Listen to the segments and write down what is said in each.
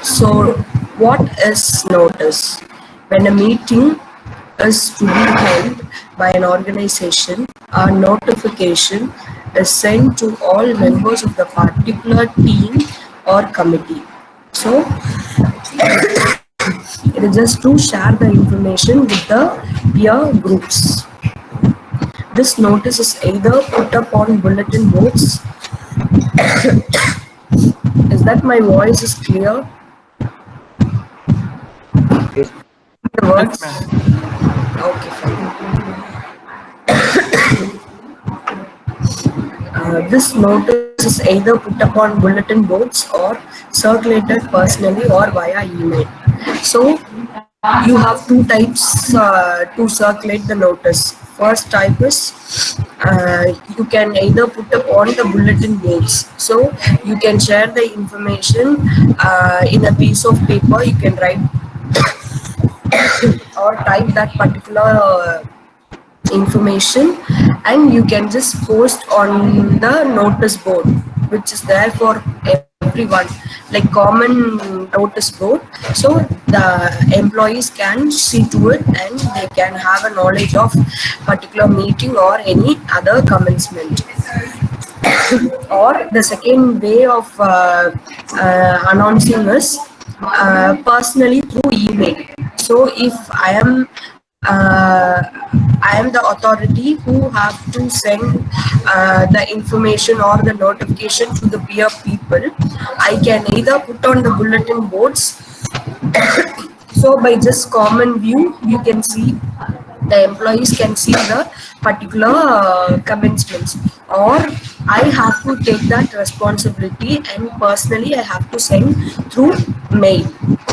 So, what is notice? When a meeting is to be held by an organization, a notification is sent to all members of the particular team or committee. So, it is just to share the information with the peer groups. This notice is either put up on bulletin boards. Is that my voice is clear? Yes. The Yes, words? ma'am. Okay, fine. This notice is either put up on bulletin boards or circulated personally or via email. So you have two types to circulate the notice. First type is you can either put up on the bulletin boards. So you can share the information in a piece of paper. You can write or type that particular information, and you can just post on the notice board which is there for everyone, like common notice board. So the employees can see to it and they can have a knowledge of particular meeting or any other commencement. Or the second way of announcing is personally through email. So if I am the authority who have to send the information or the notification to the peer people, I can either put on the bulletin boards. So by just common view, you can see the employees can see the particular commencements, or I have to take that responsibility and personally I have to send through mail.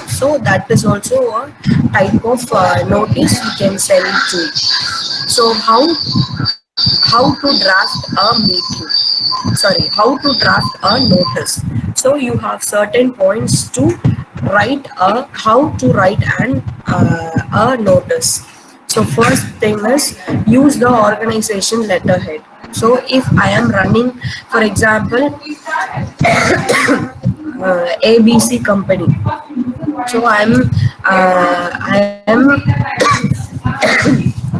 So that is also a type of notice you can send to. So how to draft a meeting, sorry, how to draft a notice. So you have certain points to write a how to write a notice. So first thing is use the organization letterhead. So if I am running, for example, ABC company, so I am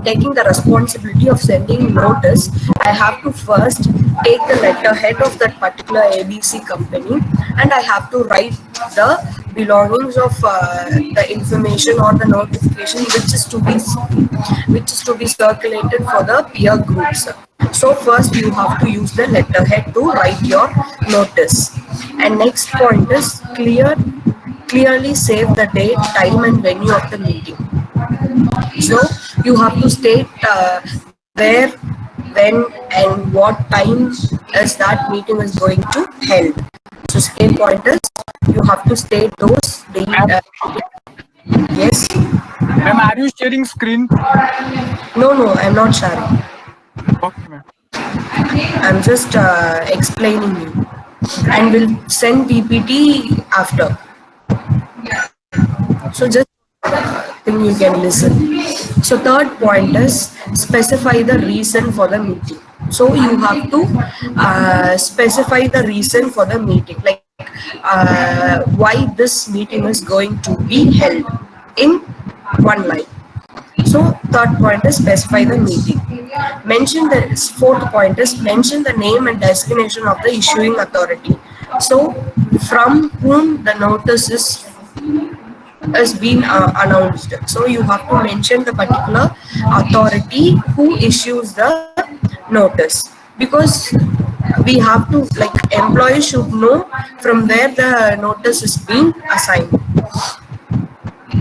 taking the responsibility of sending notice. I have to first take the letterhead of that particular ABC company, and I have to write the belongings of the information or the notification which is to be circulated for the peer groups. So first you have to use the letterhead to write your notice. And next point is clearly save the date, time and venue of the meeting. So you have to state where, when, and what time is that meeting is going to held. So second point is you have to state those Ma'am, yes. ma'am, are you sharing screen? No, no, I'm not sharing. Okay, ma'am. I'm just explaining you, and we'll send PPT after. So just think you can listen. So third point is specify the reason for the meeting. So you have to specify the reason for the meeting, like why this meeting is going to be held in one line. So third point is specify the meeting. Mention the fourth point is mention the name and designation of the issuing authority. So from whom the notice is being announced. So you have to mention the particular authority who issues the notice, because we have to, like, employees should know from where the notice is being assigned.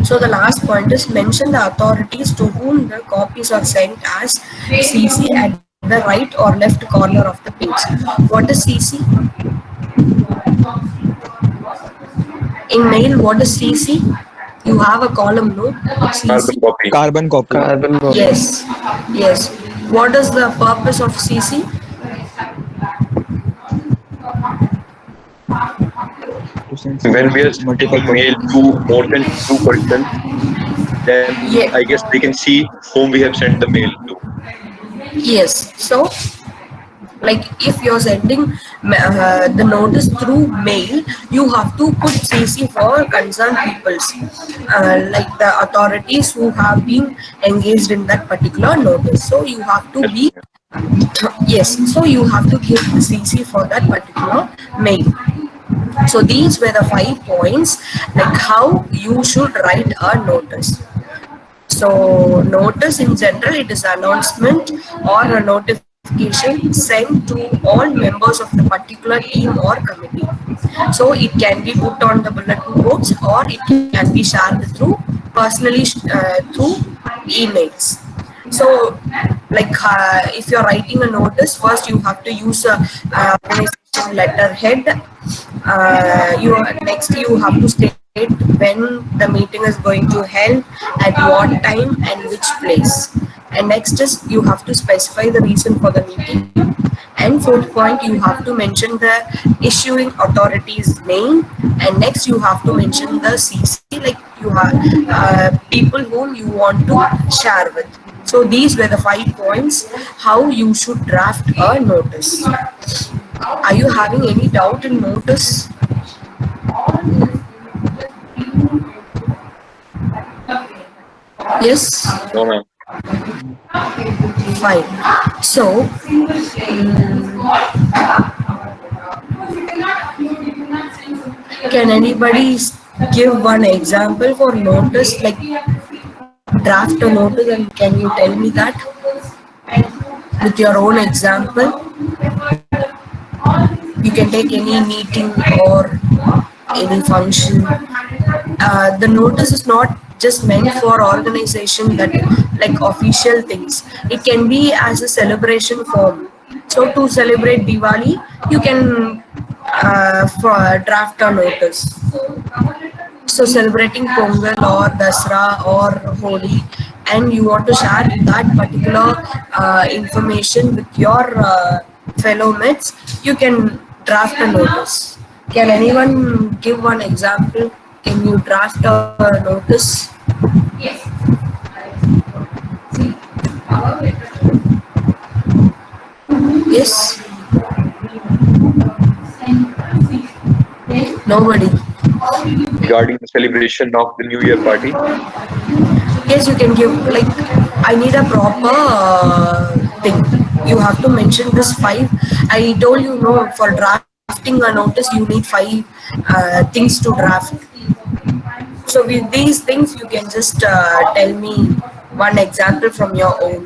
So the last point is mention the authorities to whom the copies are sent as CC at the right or left corner of the page. What is CC? In mail, what is CC? You have a column, no? CC. Carbon copy. Carbon copy. Carbon copy. Yes, yes. What is the purpose of CC? To send When we are multiple sending mail persons. to more than two persons, then Yeah. I guess they can see whom we have sent the mail to. Yes. So Like if you're sending the notice through mail, you have to put CC for concerned peoples, like the authorities who have been engaged in that particular notice. So you have to Yes, be, ma'am. yes, so you have to give the CC for that particular mail. So these were the 5 points, like how you should write a notice. So notice in general, it is announcement or a notification sent to all members of the particular team or committee. So it can be put on the bulletin boards or it can be shared through personally through emails. So like if you're writing a notice, first you have to use a organization letterhead. Next you have to state when the meeting is going to held, at what time and which place. And next is you have to specify the reason for the meeting. And fourth point, you have to mention the issuing authority's name. And next you have to mention the CC, like you have people whom you want to share with. So these were the 5 points how you should draft a notice. Are you having any doubt in notice? Yes, No, ma'am. fine. So, can anybody give one example for notice, like draft a notice, and can you tell me that with your own example? You can take any meeting or any function. The notice is not just meant for organization that like official things. It can be as a celebration form. So to celebrate Diwali, you can draft a notice. So celebrating Pongal or Dasra or Holi, and you want to share that particular information with your fellow mates, you can draft a notice. Can anyone give one example? Can you draft a notice? Yes? Nobody. Regarding the celebration of the New Year party, Yes, you can give, like I need a proper thing. You have to mention this five. I told you, no, for drafting a notice you need five things to draft. So with these things you can just tell me one example from your own.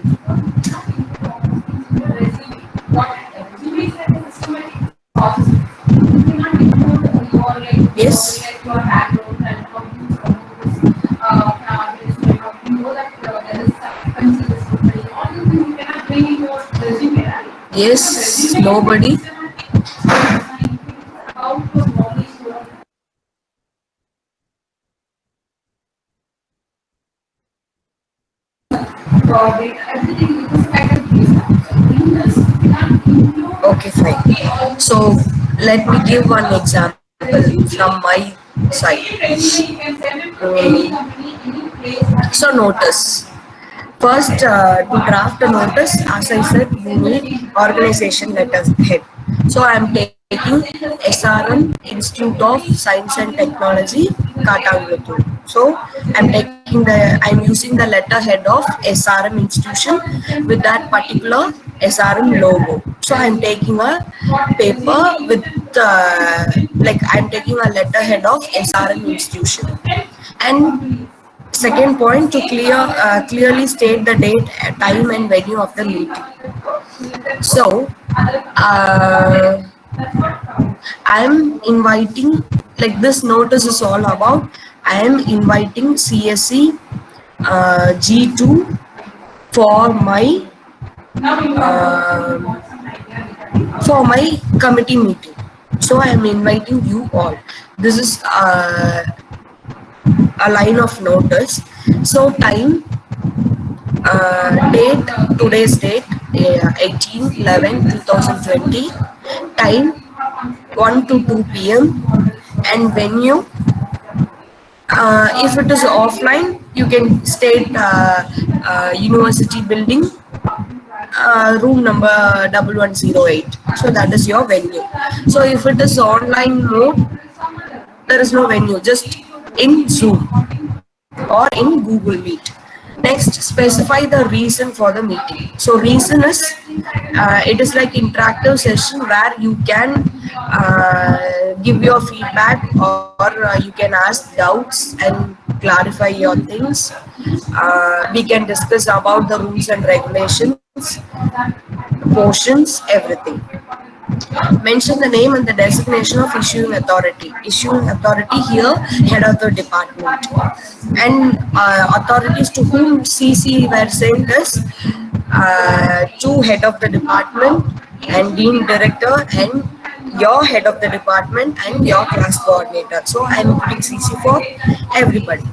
Yes. Yes, nobody. Okay, fine. So let me give one example from my side. So notice. First, to draft a notice, as I said, you need organization letterhead. So I am taking SRM Institute of Science and Technology, Katangattur. So I'm using the letterhead of SRM institution with that particular SRM logo. So I'm taking a paper with like I'm taking a letterhead of SRM institution. And second point, to clearly state the date, time, and venue of the meeting. So, I am inviting, like this notice is all about, I am inviting CSE G2 for my committee meeting. So I am inviting you all. This is a line of notice. So time, date, today's date, 18/11/2020, time 1 to 2 p.m. and venue, if it is offline, you can state university building, room number 1108. So that is your venue. So if it is online mode, there is no venue, just in Zoom or in Google Meet. Next, specify the reason for the meeting. So reason is, it is like interactive session where you can give your feedback, or you can ask doubts and clarify your things. We can discuss about the rules and regulations, portions, everything. Mention the name and the designation of issuing authority. Issuing authority here, head of the department. And authorities to whom CC were sent is to head of the department and dean director and your head of the department and your class coordinator. So I'm putting CC for everybody.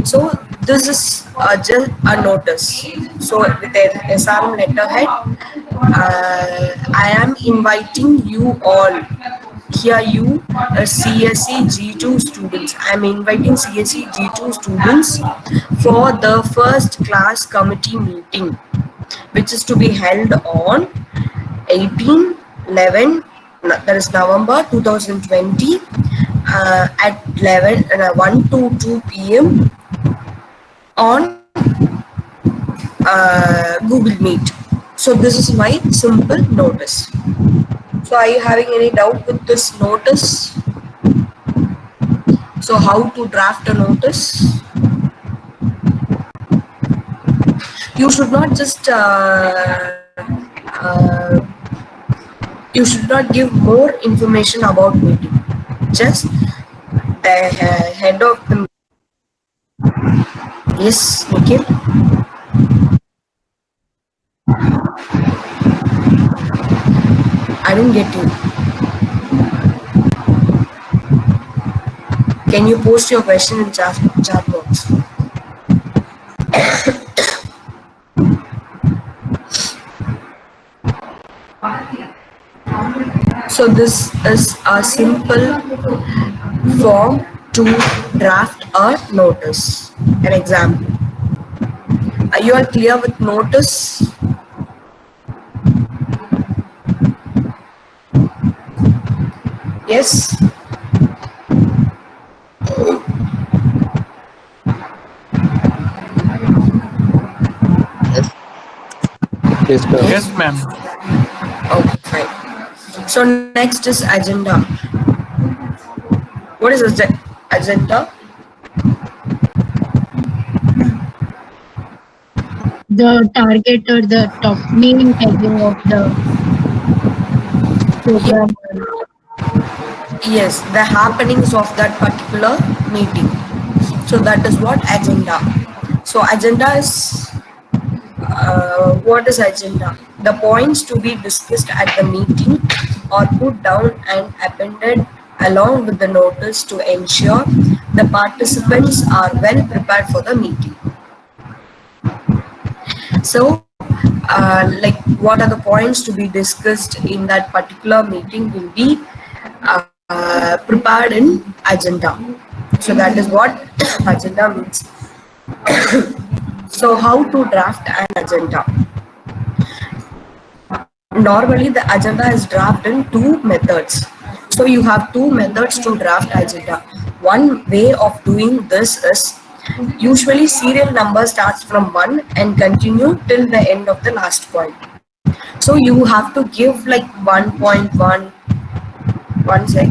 So this is just a notice. So with the SRM letterhead, I am inviting you all. Here you, CSE G2 students. I am inviting CSE G2 students for the first class committee meeting, which is to be held on 18, 11, that is November 2020, at 1 to 2 p.m. on Google Meet. So this is my simple notice. So are you having any doubt with this notice? So how to draft a notice? You should not just you should not give more information about meeting. Just the head of the, yes, Nikhil. I didn't get you. Can you post your question in chat box? So this is a simple form to draft a notice. An example. Are you all clear with notice? Yes? Yes. Yes, sir. Yes, ma'am. Okay, fine. So next is agenda. What is agenda? The target or the top main heading of the program. Yes, the happenings of that particular meeting. So that is what agenda. So agenda is, what is agenda? The points to be discussed at the meeting are put down and appended along with the notice to ensure the participants are well prepared for the meeting. So, like, what are the points to be discussed in that particular meeting will be prepared in agenda. So that is what agenda means. So how to draft an agenda? Normally the agenda is drafted in two methods. So you have two methods to draft agenda. One way of doing this is, usually serial number starts from 1 and continue till the end of the last point. So you have to give like 1.1, one sec.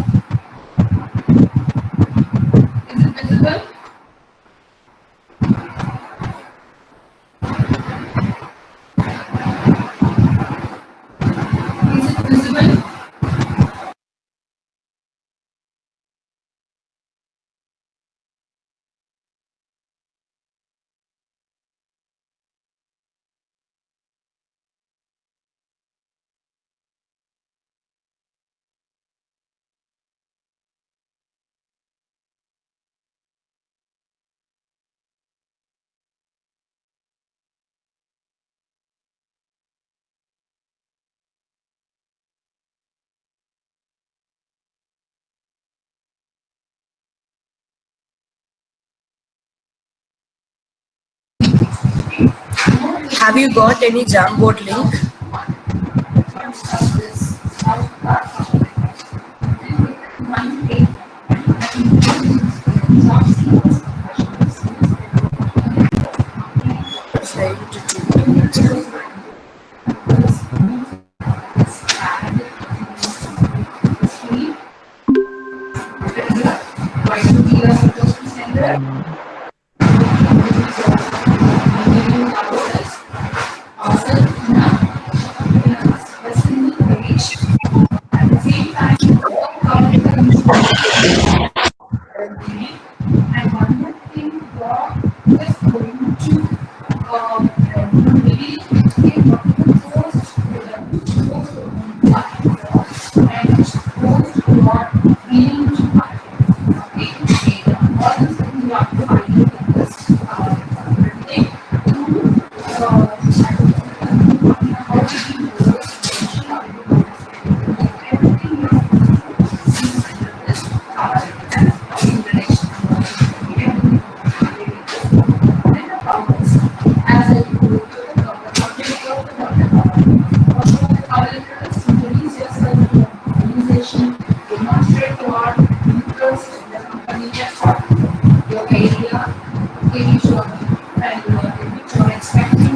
Have you got any Jamboard link?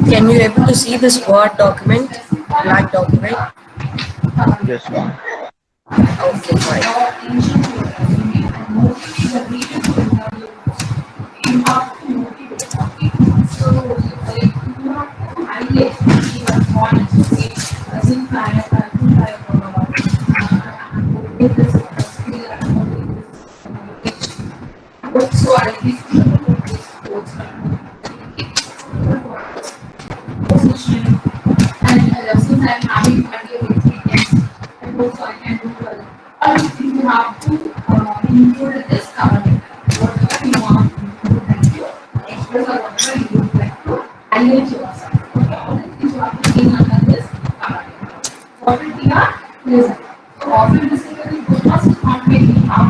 Can you able to see this Word document, Black document? Yes, ma'am. Okay, fine.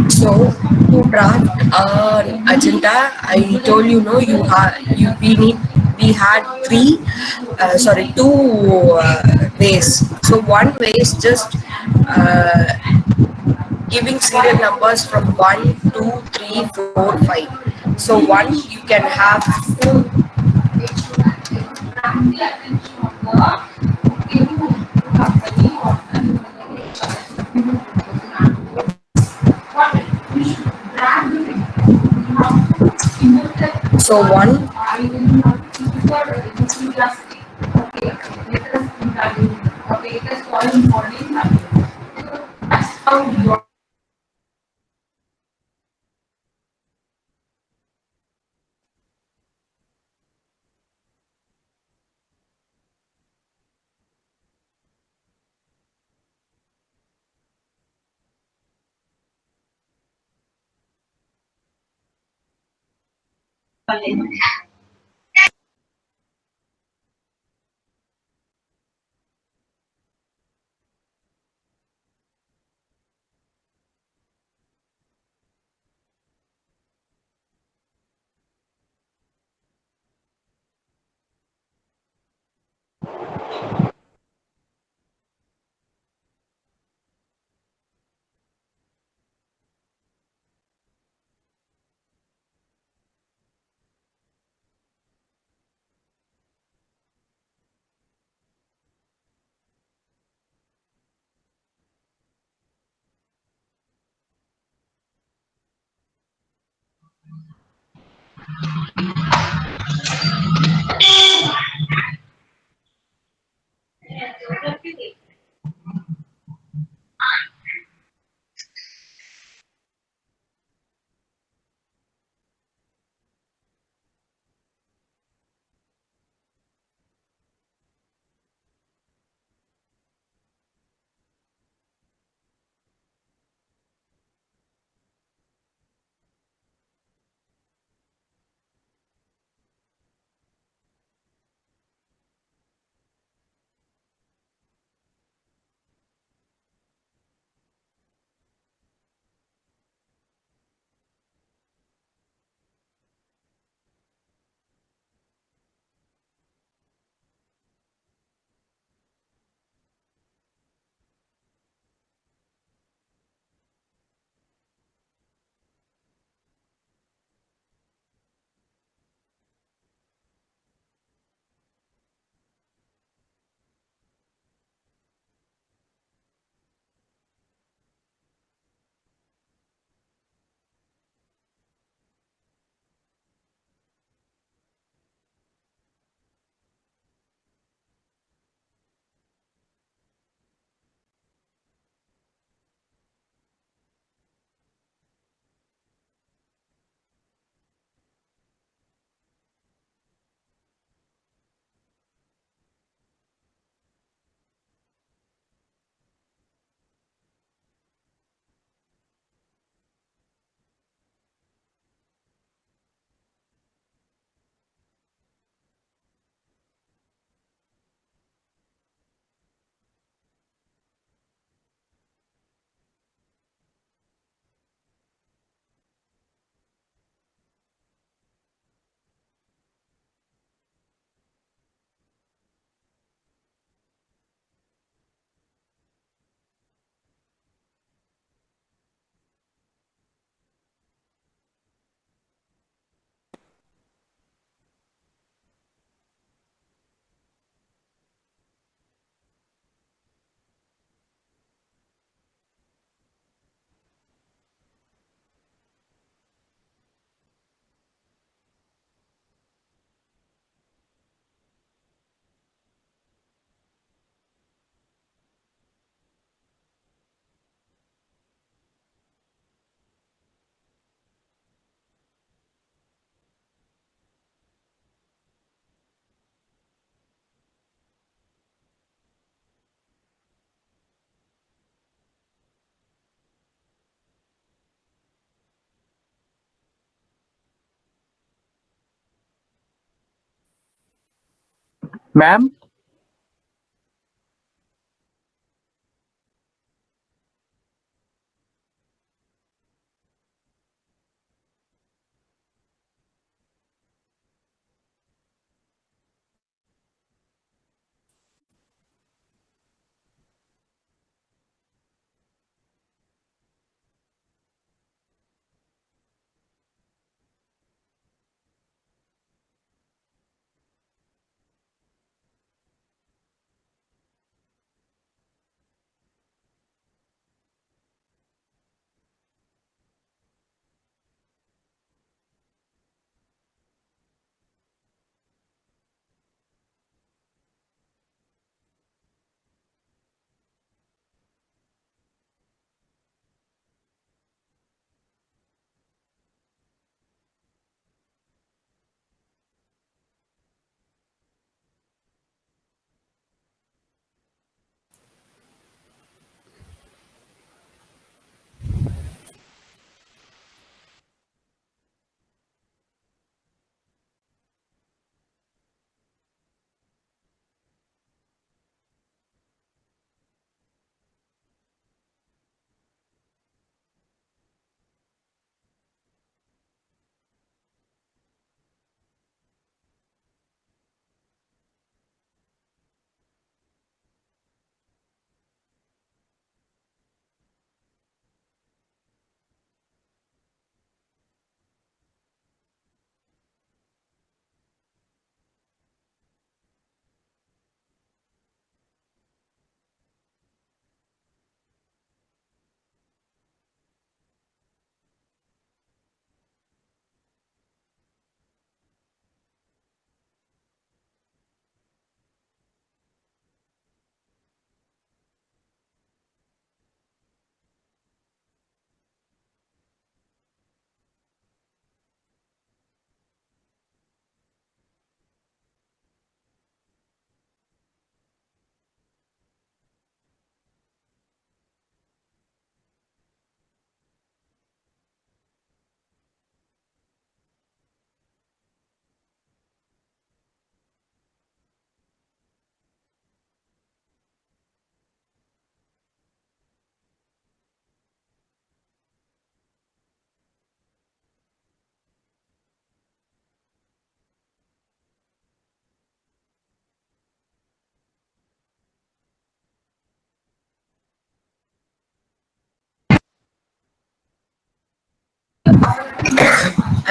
So to draft an agenda, I told you no, we had two ways. So one way is just uh, giving serial numbers from 1, 2, 3, 4, 5. So one you can have so one Ma'am,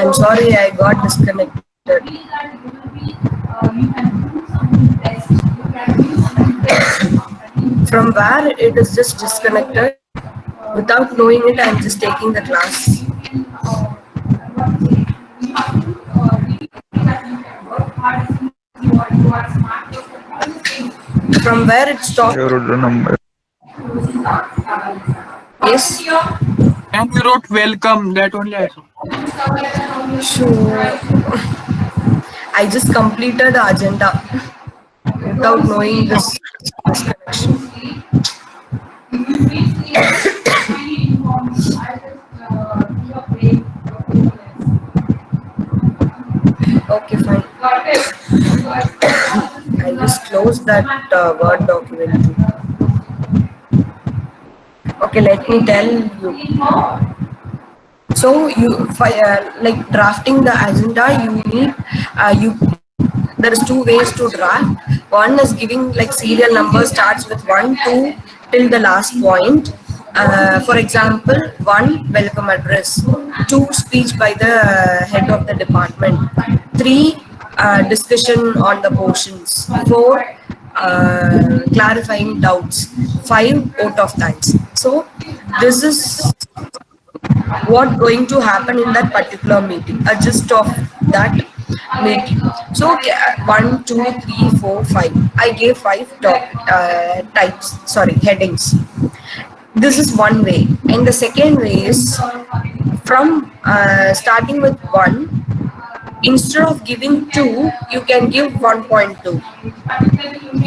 I'm sorry, I got disconnected. From where it is just disconnected. Without knowing it, I'm just taking the class. From where it stopped. Your number. Yes. and you wrote welcome. That only I saw. So I just completed the agenda without knowing this connection. Okay, fine. I just close that Word document. Okay, let me tell you. So like drafting the agenda, you need you there is two ways to draft. One is giving like serial number starts with 1 2 till the last point. For example, 1 welcome address, 2 speech by the head of the department, 3 discussion on the portions, 4 clarifying doubts, 5 vote of thanks. So this is what going to happen in that particular meeting, a gist of that meeting. So okay, 1 2 3 4 5, I gave 5 types, sorry, headings. This is one way, and the second way is from starting with 1, instead of giving 2 you can give 1.2,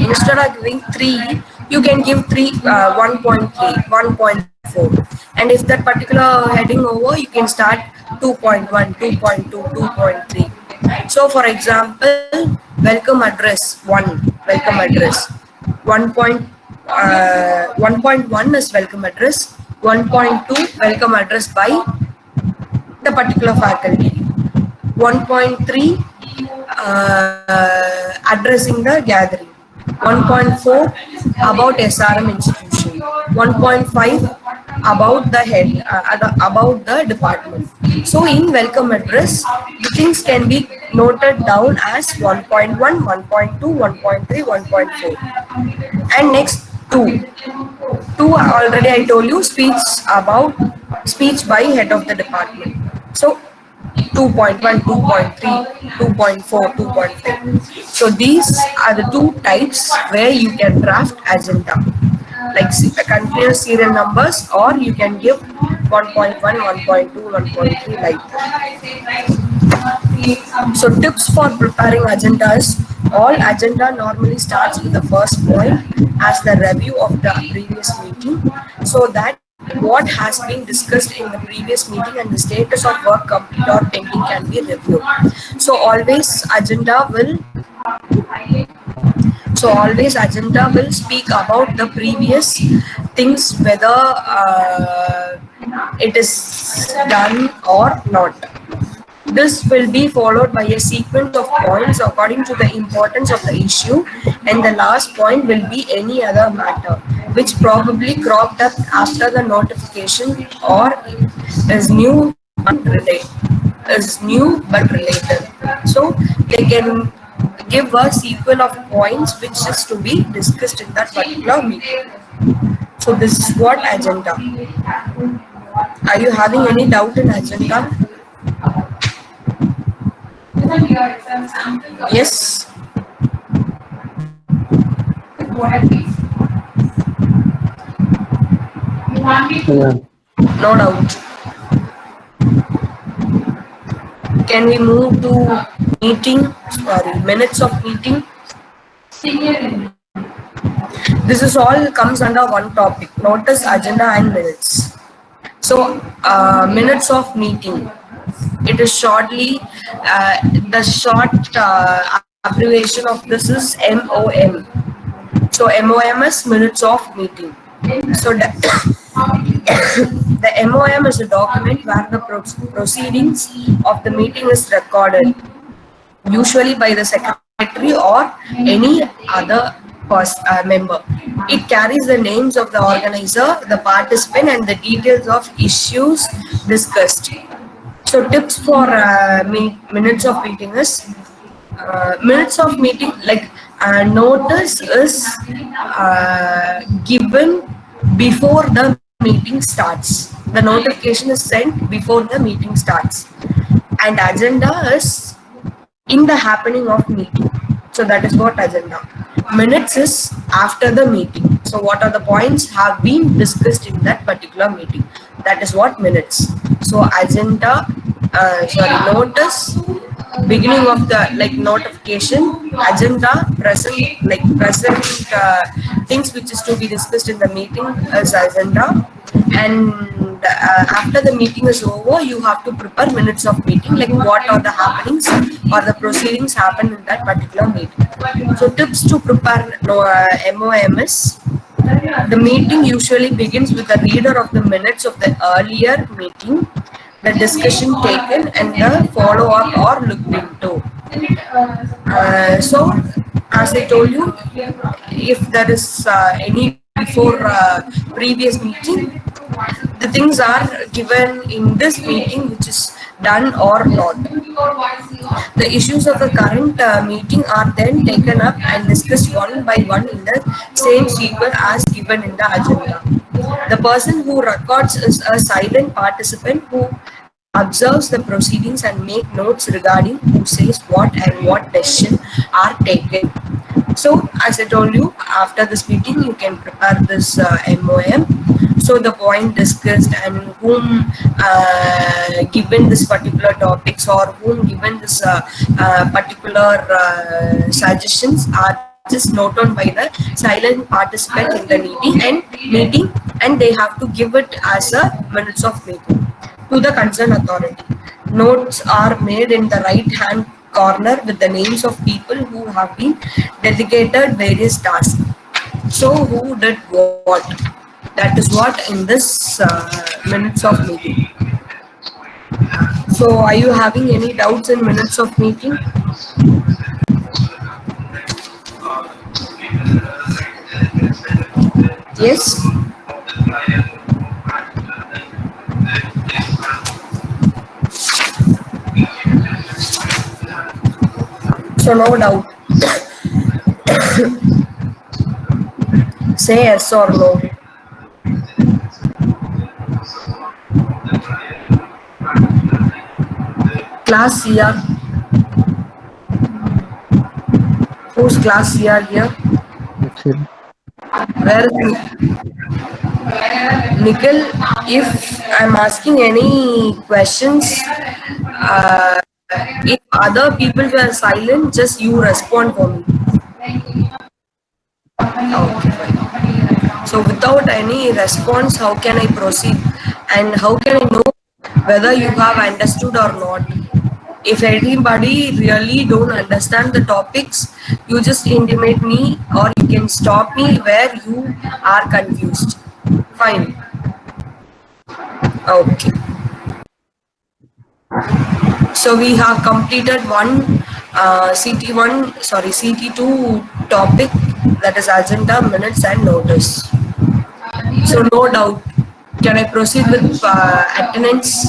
instead of giving 3 you can give 1.3, 1.4, and if that particular heading over you can start 2.1, 2.2, 2.3. So for example, welcome address 1, welcome address 1.1 is welcome address, 1.2 welcome address by the particular faculty, 1.3 addressing the gathering, 1.4 about SRM institution, 1.5 about the head, about the department. So in welcome address, the things can be noted down as 1.1, 1.2, 1.3, 1.4. And next 2. 2 already I told you, speech by head of the department. So 2.1, 2.3, 2.4, 2.5. So these are the two types where you can draft agenda, like continuous serial numbers, or you can give 1.1, 1.2, 1.3 like that. So tips for preparing agendas. All agenda normally starts with the first point as the review of the previous meeting, so that what has been discussed in the previous meeting and the status of work complete or pending can be reviewed. So always agenda will speak about the previous things, whether it is done or not. This will be followed by a sequence of points according to the importance of the issue, and the last point will be any other matter which probably cropped up after the notification or is new but related. So they can give a sequence of points which is to be discussed in that particular meeting. So this is what agenda. Are you having any doubt in agenda? Yes. Yeah. No doubt. Can we move to minutes of meeting? This is all comes under one topic: notice, agenda, and minutes. So, minutes of meeting. It is shortly, the short abbreviation of this is MOM. So, MOM is minutes of meeting. So, the MOM is a document where the proceedings of the meeting is recorded, usually by the secretary or any other member. It carries the names of the organizer, the participant, and the details of issues discussed. So tips for minutes of meeting is, minutes of meeting, like notice is given before the meeting starts. The notification is sent before the meeting starts, and agenda is in the happening of meeting. So that is what agenda. Minutes is after the meeting. So what are the points have been discussed in that particular meeting? That is what minutes. So agenda, notice, beginning of the notification, agenda, present things which is to be discussed in the meeting as agenda, and after the meeting is over, you have to prepare minutes of meeting, like what are the happenings or the proceedings happen in that particular meeting. So tips to prepare MOMS. The meeting usually begins with the reader of the minutes of the earlier meeting, the discussion taken, and the follow-up or looked into. So, as I told you, if there is any before previous meeting, the things are given in this meeting which is done or not. The issues of the current meeting are then taken up and discussed one by one in the same sequence as given in the agenda. The person who records is a silent participant who observes the proceedings and make notes regarding who says what and what decisions are taken. So, as I told you, after this meeting, you can prepare this MOM. So, the point discussed and whom given this particular topics or whom given this particular suggestions are just noted by the silent participant in the meeting, and they have to give it as a minutes of meeting to the concerned authority. Notes are made in the right hand corner with the names of people who have been delegated various tasks. So who did what? That is what in this minutes of meeting. So are you having any doubts in minutes of meeting? Yes? So no doubt. Say yes or no. Class here. Whose class here here? Nikhil. Where is Nikhil? If I'm asking any questions, if other people were silent, just you respond for me. Okay, fine. So without any response, how can I proceed? And how can I know whether you have understood or not? If anybody really don't understand the topics, you just intimate me or you can stop me where you are confused. Fine. Okay. So we have completed one CT2 topic, that is agenda, minutes and notice. So no doubt. Can I proceed with attendance?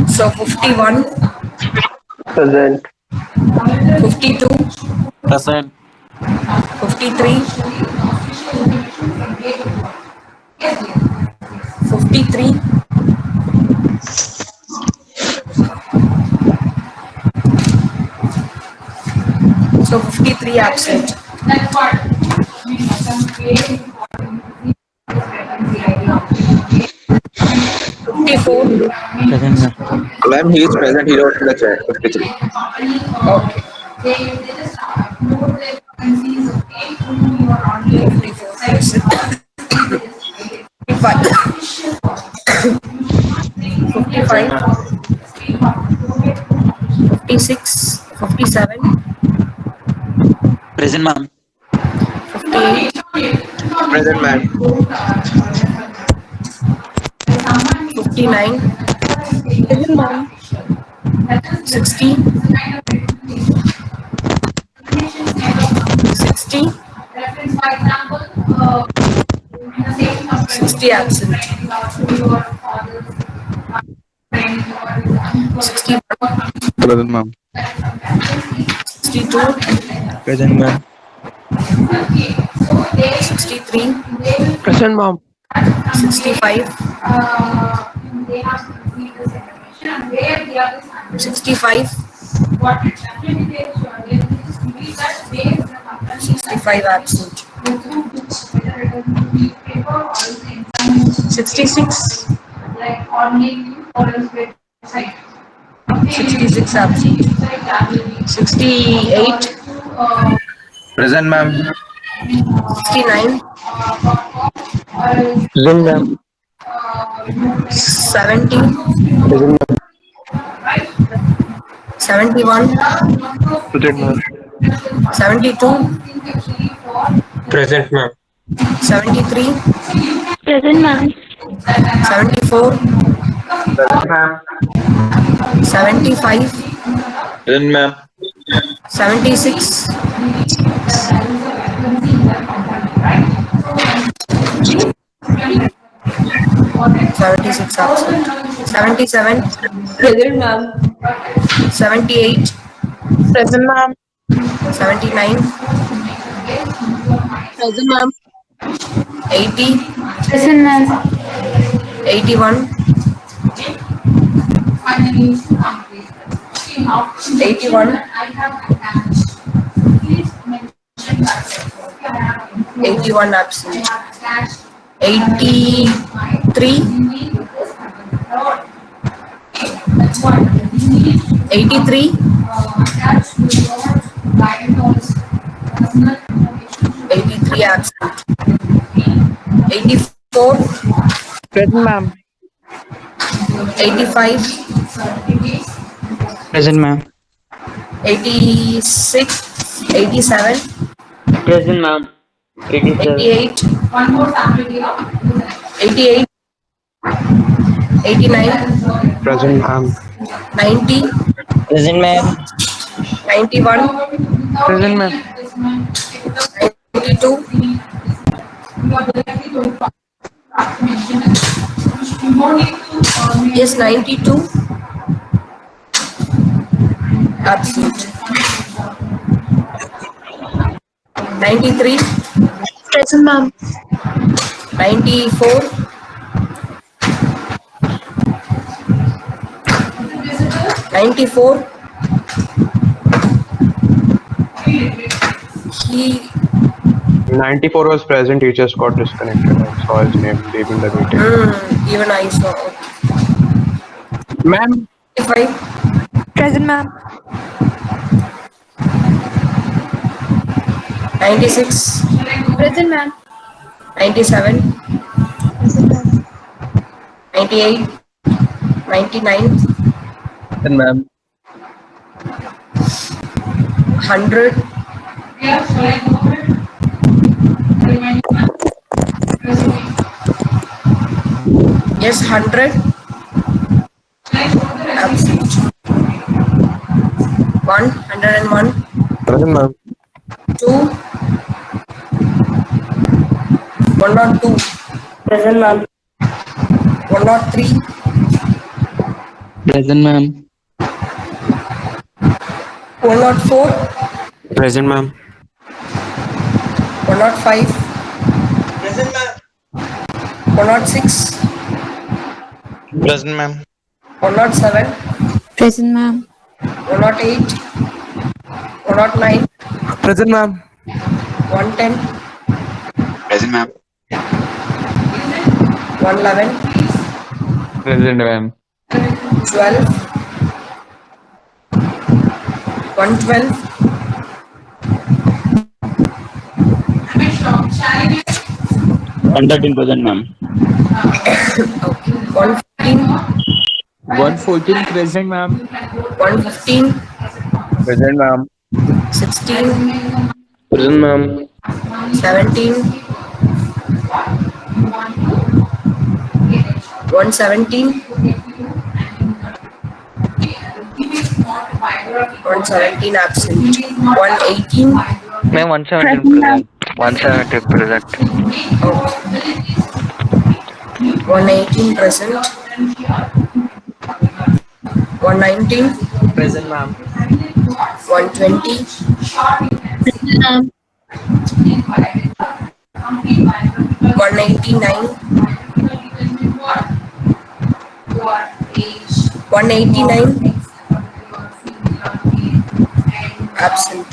So 51, Present. 52, Present. 53, 53, 53 absent. 54. Present, ma'am. Ma'am, he is present. He wrote in the chat. 53. Okay. 55, Present, ma'am. 56, 57, Present, ma'am. 58, Present, ma'am. 59, Present, ma'am. 60, 60, 60 absent. 61, Present, ma'am. 62, Present, ma'am. 63, Present, ma'am. 65, 65, 65 absent. 66, 66 absent. 68, Present, ma'am. 69, Present, ma'am. 70, Present, 71, present, ma'am. 72, Present, ma'am. 73, Present, ma'am. 74, Present, ma'am. 75, Present, ma'am. 76, 76 absent. 77, Present, ma'am. 78, Present, ma'am. 79, Present, ma'am. 80, Present, ma'am. 81, 81, 81 absent. 83, 83, 83 absent. 84, Present, ma'am. 85, Present, ma'am. 86, 87, Present, ma'am. 87. 88, 88, 89, Present, ma'am. 90, Present, ma'am. 91, Present, ma'am. 92, yes, 92, absent. 93, Present, ma'am. 94, 94, he, 94 was present. He just got disconnected. I saw his name leaving the meeting. even I saw. Ma'am. 95, Present, ma'am. 96, Present, ma'am. 97, Present, ma'am. 98, 99, Present, ma'am. 100, yes, 100, absent. 101, Present, ma'am. 2, 102, Present, ma'am. 103, Present, ma'am. 104, Present, ma'am. 105, 106, Present, ma'am. 107, Present, ma'am. 108, 109, Present, ma'am. 110, Present, ma'am. 111, Present, ma'am. 12, 112, 113 present, ma'am. 115, 114 present, ma'am. 115, Present, ma'am. 16, Present, ma'am. 17, 117, 117 absent, 118, Ma'am, 117 present. 117 present. 118 present, 119, Present, ma'am. 120, Present, ma'am. 189, 189, absent,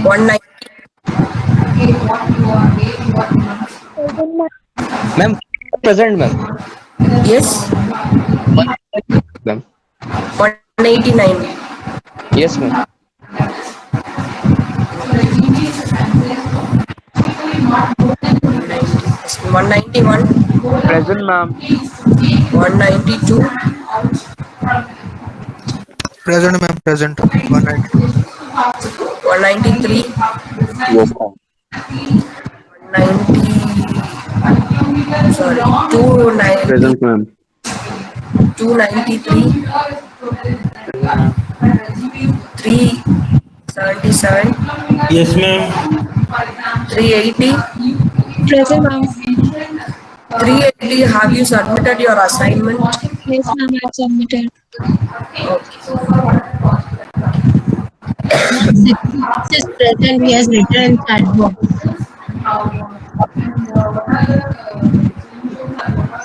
190, Ma'am, present, ma'am. yes, Ma'am. 189, Yes, ma'am. 191, Present, ma'am. 192, Present, ma'am. Present. 192. 193, Yes, ma'am. 90, sorry, 290, Present, ma'am. 293, 377, Yes, ma'am. 380, Present, ma'am. 380, have you submitted your assignment? Yes, ma'am. I have submitted. Okay. 66 is present. He has written in chat box.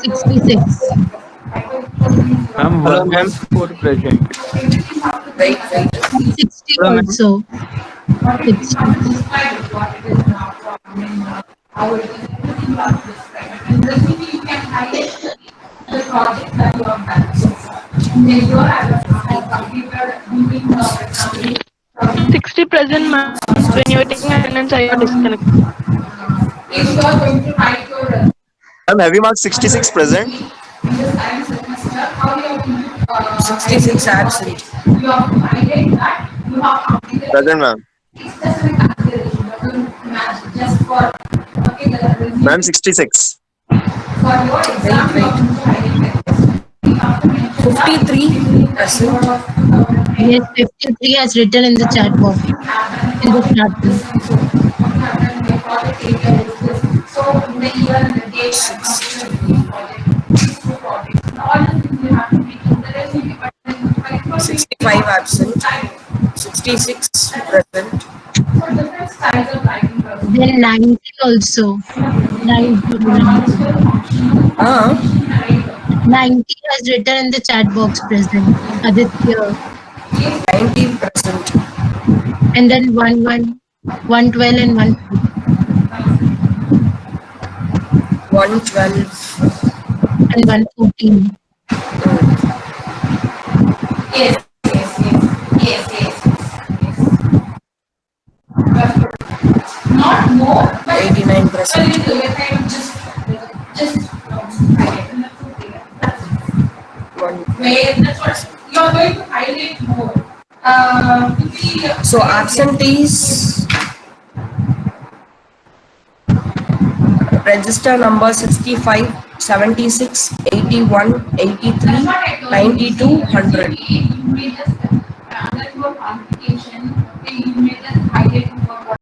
66. Ma'am, Hello, ma'am. 114 present. Wait. 60 Hello, ma'am. also. 60. Sixty present, ma'am. When you are taking attendance, I got disconnected. Ma'am, have you marked 66 present? 66 absent. Present, ma'am. Ma'am, 66. Wait. 53 present. Yes, 53 has written in the chat box. In the chat room. 65 absent. 66 present. Then 90 also. 90. 90 has written in the chat box present. Aditya. 90 present. And then 112 and 114. 112. And 114. Not more. 89 percent. You're going to highlight more. So absentees, register number 65, 76, 81, 83, 92, 100.